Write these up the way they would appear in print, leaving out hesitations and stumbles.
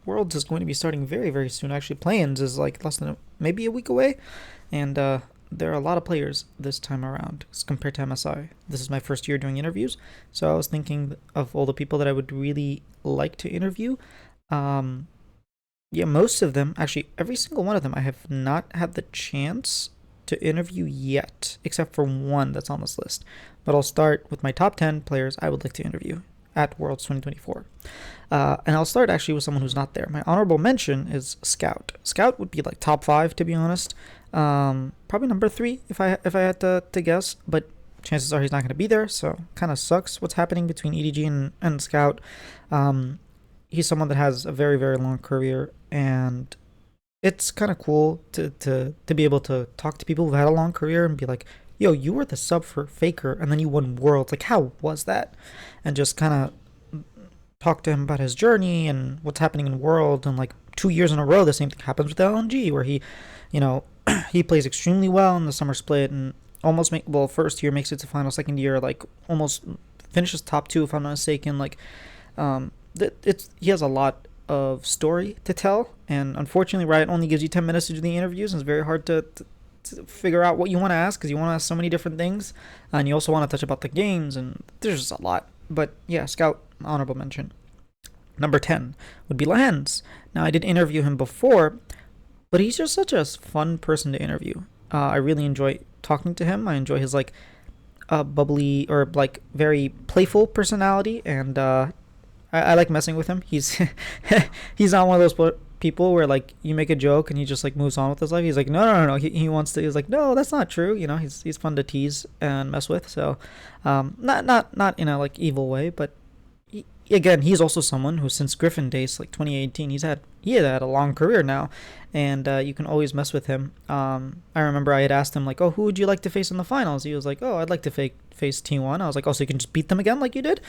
Worlds is going to be starting very, very soon. Actually, play-ins is like less than maybe a week away, and there are a lot of players this time around as compared to MSI. This is my first year doing interviews, so I was thinking of all the people that I would really like to interview. Um, yeah, most of them, actually, every single one of them, I have not had the chance to interview yet, except for one that's on this list. But I'll start with my top 10 players I would like to interview at Worlds 2024. And I'll start actually with someone who's not there. My honorable mention is Scout. Scout would be like top 5, to be honest. Probably number 3 if I had to guess, but chances are he's not going to be there, so kind of sucks what's happening between EDG and Scout. He's someone that has a very, very long career, and it's kind of cool to be able to talk to people who've had a long career and be like, yo, you were the sub for Faker, and then you won Worlds. Like, how was that? And just kind of talk to him about his journey and what's happening in World. And like 2 years in a row, the same thing happens with LNG, where he, you know, he plays extremely well in the summer split and almost first year makes it to final, second year like almost finishes top 2 if I'm not mistaken. Like, he has a lot of story to tell, and unfortunately Riot only gives you 10 minutes to do the interviews, and it's very hard to figure out what you want to ask because you want to ask so many different things, and you also want to touch about the games, and there's just a lot. But yeah, Scout, honorable mention. Number 10 would be Lance. Now, I did interview him before, but he's just such a fun person to interview. I really enjoy talking to him. I enjoy his like bubbly or like very playful personality, and I like messing with him. He's he's not one of those people where like you make a joke and he just like moves on with his life. He's like, no. He wants to. He's like, no, that's not true. You know, he's fun to tease and mess with. So, not in a like evil way, but again, he's also someone who since Griffin days, like 2018, he had had a long career now, and you can always mess with him. I remember I had asked him like, oh, who would you like to face in the finals? He was like, oh, I'd like to face T1. I was like, oh, so you can just beat them again like you did?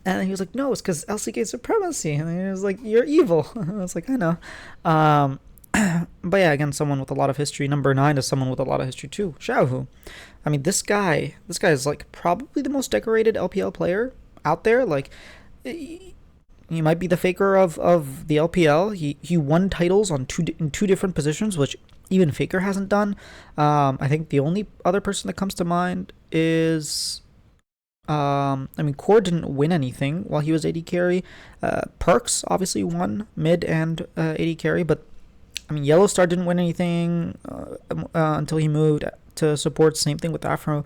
And he was like, no, it's because LCK supremacy. And he was like, you're evil. I was like, I know. But yeah, again, someone with a lot of history. Number 9 is someone with a lot of history too, Xiaohu. I mean, this guy is like probably the most decorated LPL player out there. Like, he might be the Faker of the LPL. He won titles in two different positions, which even Faker hasn't done. I think the only other person that comes to mind is I mean, Core didn't win anything while he was AD carry. Perks obviously won mid and AD carry, but I mean, Yellowstar didn't win anything until he moved to support. Same thing with Afro.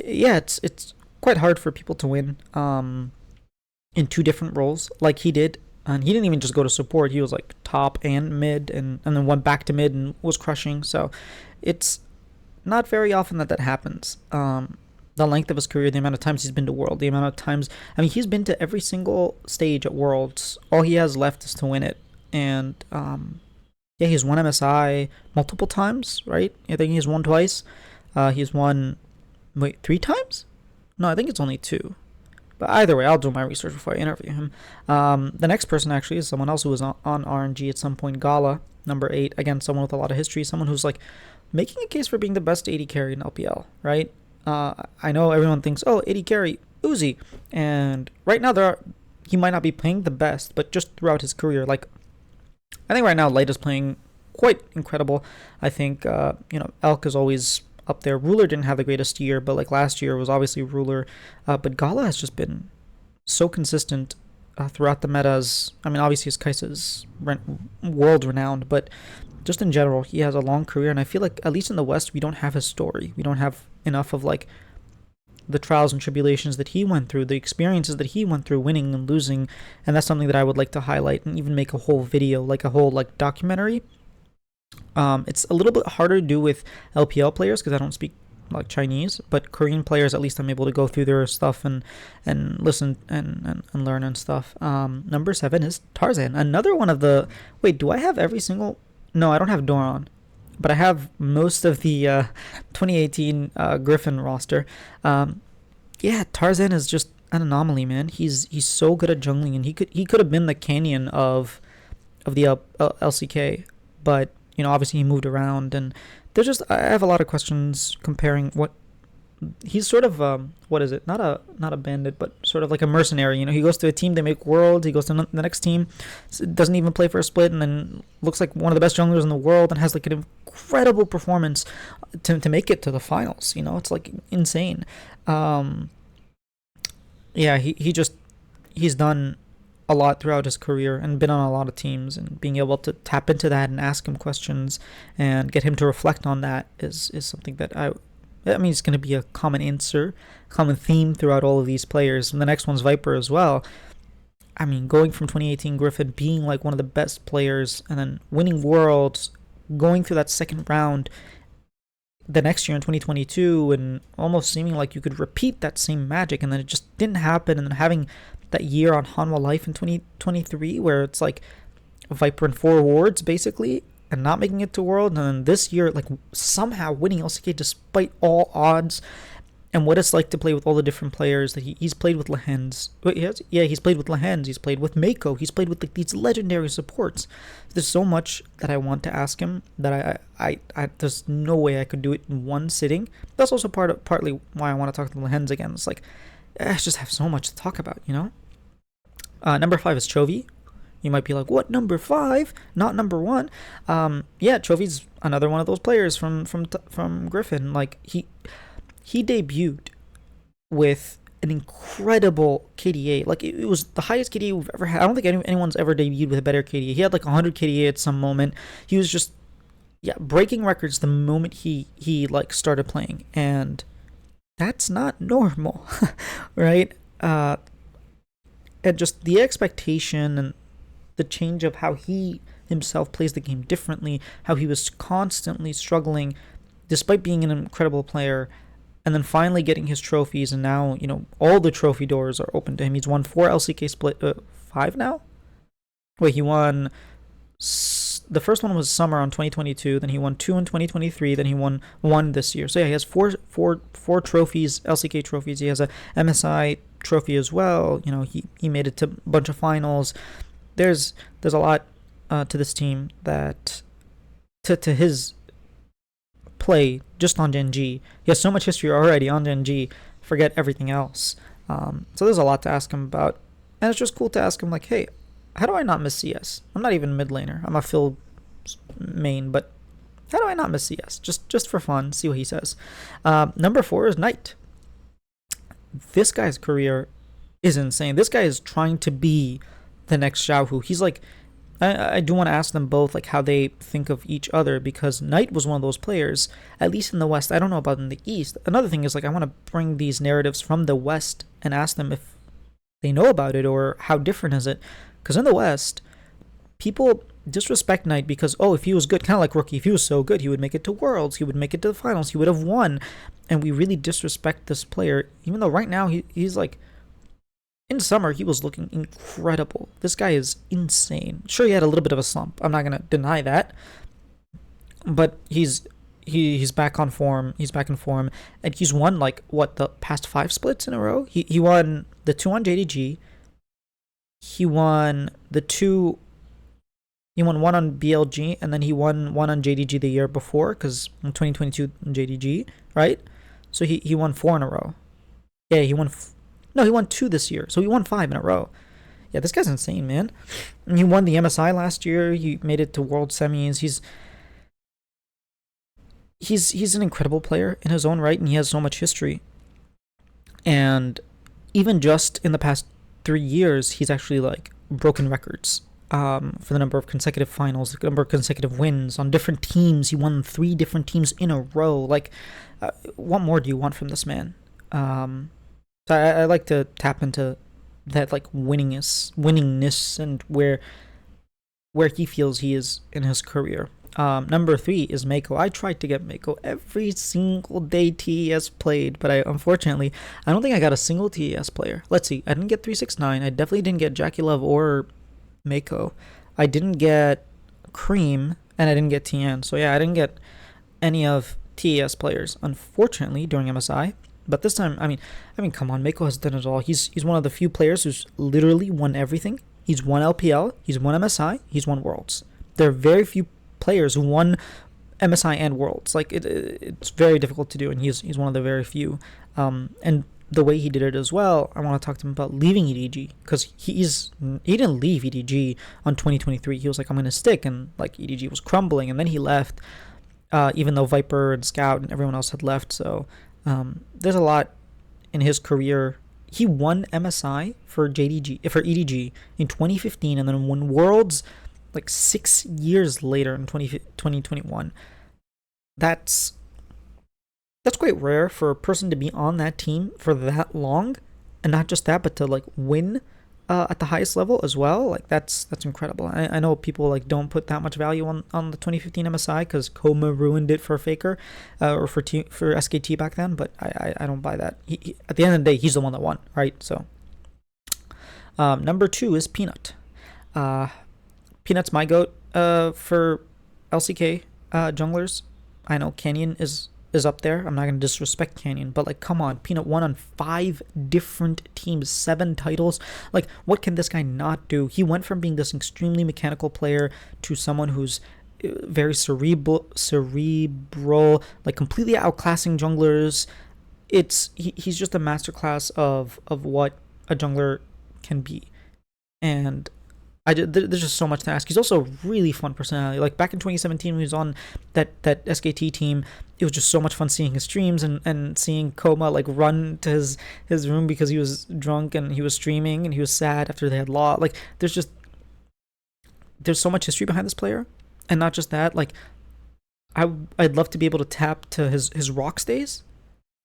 Yeah, it's quite hard for people to win. In 2 different roles like he did, and he didn't even just go to support. He was like top and mid, and then went back to mid and was crushing. So it's not very often that happens. The length of his career, the amount of times he's been to World, the amount of times, I mean, he's been to every single stage at Worlds. All he has left is to win it. And yeah, he's won MSI multiple times, right? I think he's won twice. He's won 3 times. No, I think it's only 2. But either way, I'll do my research before I interview him. The next person actually is someone else who was on RNG at some point, Gala, number 8. Again, someone with a lot of history, someone who's like making a case for being the best AD carry in LPL, right? I know everyone thinks, oh, AD carry, Uzi. And right now, he might not be playing the best, but just throughout his career, like, I think right now, Light is playing quite incredible. I think, Elk is always up there. Ruler didn't have the greatest year, but like last year was obviously Ruler. But Gala has just been so consistent throughout the metas. I mean, obviously his Kai'Sa is world renowned, but just in general, he has a long career, and I feel like at least in the West, we don't have his story. We don't have enough of like the trials and tribulations that he went through, the experiences that he went through, winning and losing, and that's something that I would like to highlight and even make a whole video, like a whole like documentary. It's a little bit harder to do with LPL players because I don't speak like Chinese, but Korean players, at least I'm able to go through their stuff and listen and learn and stuff. Number 7 is Tarzan. Another one of the... Wait, do I have every single... No, I don't have Doran, but I have most of the 2018 Griffin roster. Yeah, Tarzan is just an anomaly, man. He's so good at jungling, and he could have been the Canyon of the LCK, but obviously he moved around, and I have a lot of questions comparing what he's sort of what is it? Not a bandit, but sort of like a mercenary. You know, he goes to a team, they make worlds. He goes to the next team, doesn't even play for a split, and then looks like one of the best junglers in the world, and has like an incredible performance to make it to the finals. You know, it's like insane. Yeah, he's done a lot throughout his career and been on a lot of teams, and being able to tap into that and ask him questions and get him to reflect on that is something that I mean, it's going to be a common answer, common theme throughout all of these players. And the next one's Viper as well. I mean, going from 2018 Griffin being like one of the best players and then winning Worlds, going through that second round the next year in 2022, and almost seeming like you could repeat that same magic, and then it just didn't happen. And then having that year on Hanwha Life in 2023 where it's like Viper and 4 awards basically, and not making it to World, and then this year, like, somehow winning LCK despite all odds, and what it's like to play with all the different players that he's played with. Lehens. He's played with Lehens, he's played with Mako, he's played with like these legendary supports. There's so much that I want to ask him that I there's no way I could do it in one sitting. That's also partly why I want to talk to Lehens again. It's like, I just have so much to talk about, you know? Number 5 is Chovy. You might be like, what, number 5? Not number 1? Yeah, Chovy's another one of those players from Griffin. Like, he debuted with an incredible KDA. Like, it was the highest KDA we've ever had. I don't think anyone's ever debuted with a better KDA. He had like 100 KDA at some moment. He was just, breaking records the moment he like started playing. And that's not normal, right? And just the expectation and the change of how he himself plays the game differently, how he was constantly struggling despite being an incredible player, and then finally getting his trophies, and now, you know, all the trophy doors are open to him. He's won 4 LCK split, 5 now? Wait, he won, the first one was summer on 2022, then he won 2 in 2023, then he won 1 this year. So yeah, he has four trophies, LCK trophies. He has a MSI trophy as well. You know, he made it to a bunch of finals. There's a lot to this team that to his play just on Gen G. He has so much history already on Gen G. Forget everything else. So there's a lot to ask him about, and it's just cool to ask him like, hey, how do I not miss CS? I'm not even mid laner. I'm a Phil main, but how do I not miss CS? Just for fun. See what he says. Number 4 is Knight. This guy's career is insane. This guy is trying to be the next Xiaohu. He's like, I do want to ask them both like how they think of each other, because Knight was one of those players, at least in the West. I don't know about in the East. Another thing is, like, I want to bring these narratives from the West and ask them if they know about it or how different is it. Because in the West, people disrespect Knight because, oh, if he was good, kind of like Rookie, if he was so good, he would make it to Worlds, he would make it to the finals, he would have won. And we really disrespect this player, even though right now he's like, in summer, he was looking incredible. This guy is insane. Sure, he had a little bit of a slump. I'm not going to deny that. But he's back on form. He's back in form. And he's won, like, what, the past 5 splits in a row? He won the 2 on JDG. He won the 2... He won 1 on BLG, and then he won 1 on JDG the year before, because in 2022 JDG, right? So he won 4 in a row. Yeah, he won... No, he won 2 this year, so he won 5 in a row. Yeah, this guy's insane, man. And he won the MSI last year. He made it to World Semis. He's an incredible player in his own right, and he has so much history. And even just in the past 3 years, he's actually like broken records for the number of consecutive finals, the number of consecutive wins on different teams. He won 3 different teams in a row. Like, what more do you want from this man? So I like to tap into that, like, winningness and where he feels he is in his career. Number 3 is Mako. I tried to get Mako every single day TES played, but unfortunately I don't think I got a single TES player. Let's see. I didn't get 369. I definitely didn't get Jackie Love or Mako. I didn't get Cream, and I didn't get TN. So yeah, I didn't get any of TES players, unfortunately, during MSI. But this time, I mean, come on, Mako has done it all. He's one of the few players who's literally won everything. He's won LPL, he's won MSI, he's won Worlds. There are very few players who won MSI and Worlds. Like it's very difficult to do, and he's one of the very few. And the way he did it as well, I want to talk to him about leaving EDG, because he didn't leave EDG on 2023. He was like, I'm gonna stick, and like EDG was crumbling, and then he left, even though Viper and Scout and everyone else had left. So there's a lot in his career. He won MSI for EDG in 2015, and then won Worlds like 6 years later in 2021. That's quite rare for a person to be on that team for that long, and not just that, but to like win at the highest level as well. Like that's incredible. I know people like don't put that much value on the 2015 MSI because Koma ruined it for Faker, or for SKT back then. But I don't buy that. He, at the end of the day, he's the one that won, right? So number 2 is Peanut. Peanut's my goat for LCK junglers. I know Canyon is up there. I'm not going to disrespect Canyon, but like, come on. Peanut won on 5 different teams, 7 titles. Like, what can this guy not do? He went from being this extremely mechanical player to someone who's very cerebral, like completely outclassing junglers. He's just a masterclass of what a jungler can be. And there's just so much to ask. He's also a really fun personality. Like back in 2017 when he was on that SKT team, it was just so much fun seeing his streams and seeing Koma like run to his room because he was drunk and he was streaming and he was sad after they had lost. Like there's so much history behind this player. And not just that, like I'd love to be able to tap to his Rocks days,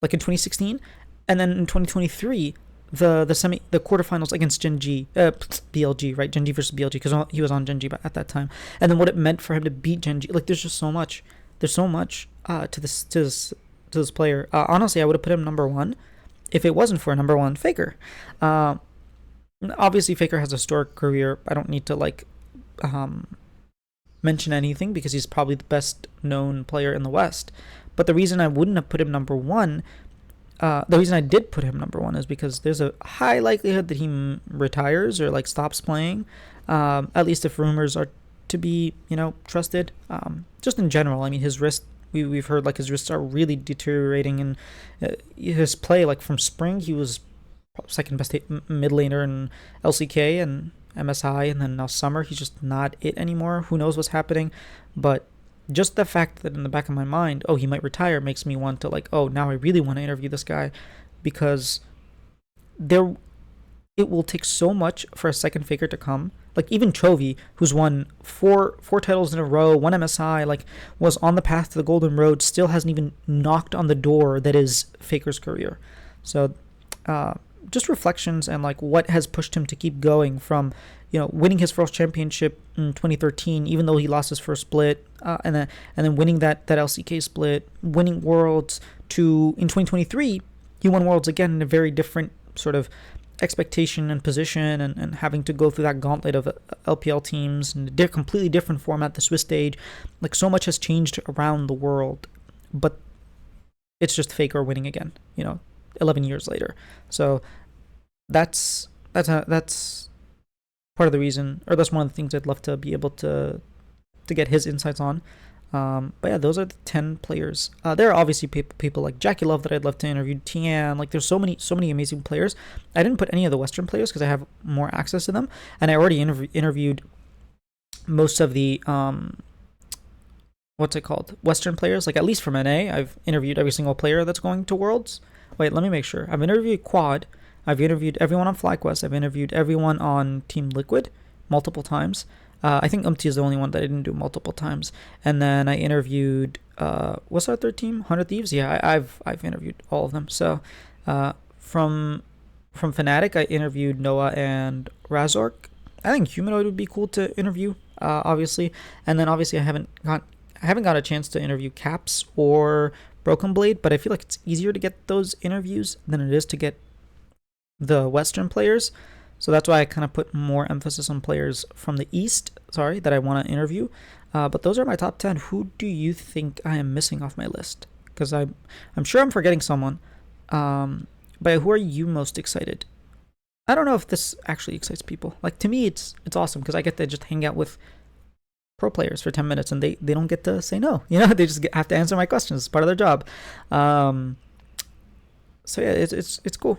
like in 2016, and then in 2023 the quarterfinals against Gen.G, BLG, right? Gen.G versus BLG, because he was on Gen.G at that time, and then what it meant for him to beat Gen.G. Like there's just so much. There's so much to this player. Honestly, I would have put him number 1 if it wasn't for number 1 Faker. Obviously, Faker has a historic career. I don't need to like mention anything because he's probably the best known player in the West. But the reason I wouldn't have put him number 1. The reason I did put him number 1 is because there's a high likelihood that he retires or like stops playing, at least if rumors are to be, trusted. Just in general, I mean, his wrist, we've heard like his wrists are really deteriorating, and his play, like from spring, he was second best mid laner in LCK and MSI, and then now summer, he's just not it anymore. Who knows what's happening, but just the fact that in the back of my mind, oh, he might retire, makes me want to like, oh, now I really want to interview this guy, because it will take so much for a second Faker to come. Like even Chovy, who's won four titles in a row, won MSI, like was on the path to the Golden Road, still hasn't even knocked on the door that is Faker's career. So just reflections and like what has pushed him to keep going from, winning his first championship in 2013, even though he lost his first split, and then winning that LCK split, winning Worlds, to in 2023 he won Worlds again in a very different sort of expectation and position, and having to go through that gauntlet of LPL teams and a completely different format, the Swiss stage. Like so much has changed around the world, but it's just Faker winning again, 11 years later. So that's part of the reason, or that's one of the things I'd love to be able to get his insights on. But yeah, those are the 10 players. There are obviously people like Jackie Love that I'd love to interview, Tian. Like there's so many amazing players. I didn't put any of the Western players because I have more access to them, and I already interviewed most of the Western players. Like at least from NA, I've interviewed every single player that's going to Worlds. Wait, let me make sure. I've interviewed Quad. I've interviewed everyone on FlyQuest. I've interviewed everyone on Team Liquid multiple times. I think Umti is the only one that I didn't do multiple times. And then I interviewed, what's our third team? 100 Thieves? Yeah, I've interviewed all of them. So from Fnatic, I interviewed Noah and Razork. I think Humanoid would be cool to interview, obviously. And then obviously I haven't got a chance to interview Caps or Brokenblade, but I feel like it's easier to get those interviews than it is to get the Western players. So that's why I kind of put more emphasis on players from the East, that I want to interview. But those are my top 10. Who do you think I am missing off my list? Because I'm sure I'm forgetting someone. But who are you most excited? I don't know if this actually excites people. Like to me, it's awesome because I get to just hang out with pro players for 10 minutes, and they don't get to say no. They just have to answer my questions. It's part of their job. So yeah, it's cool.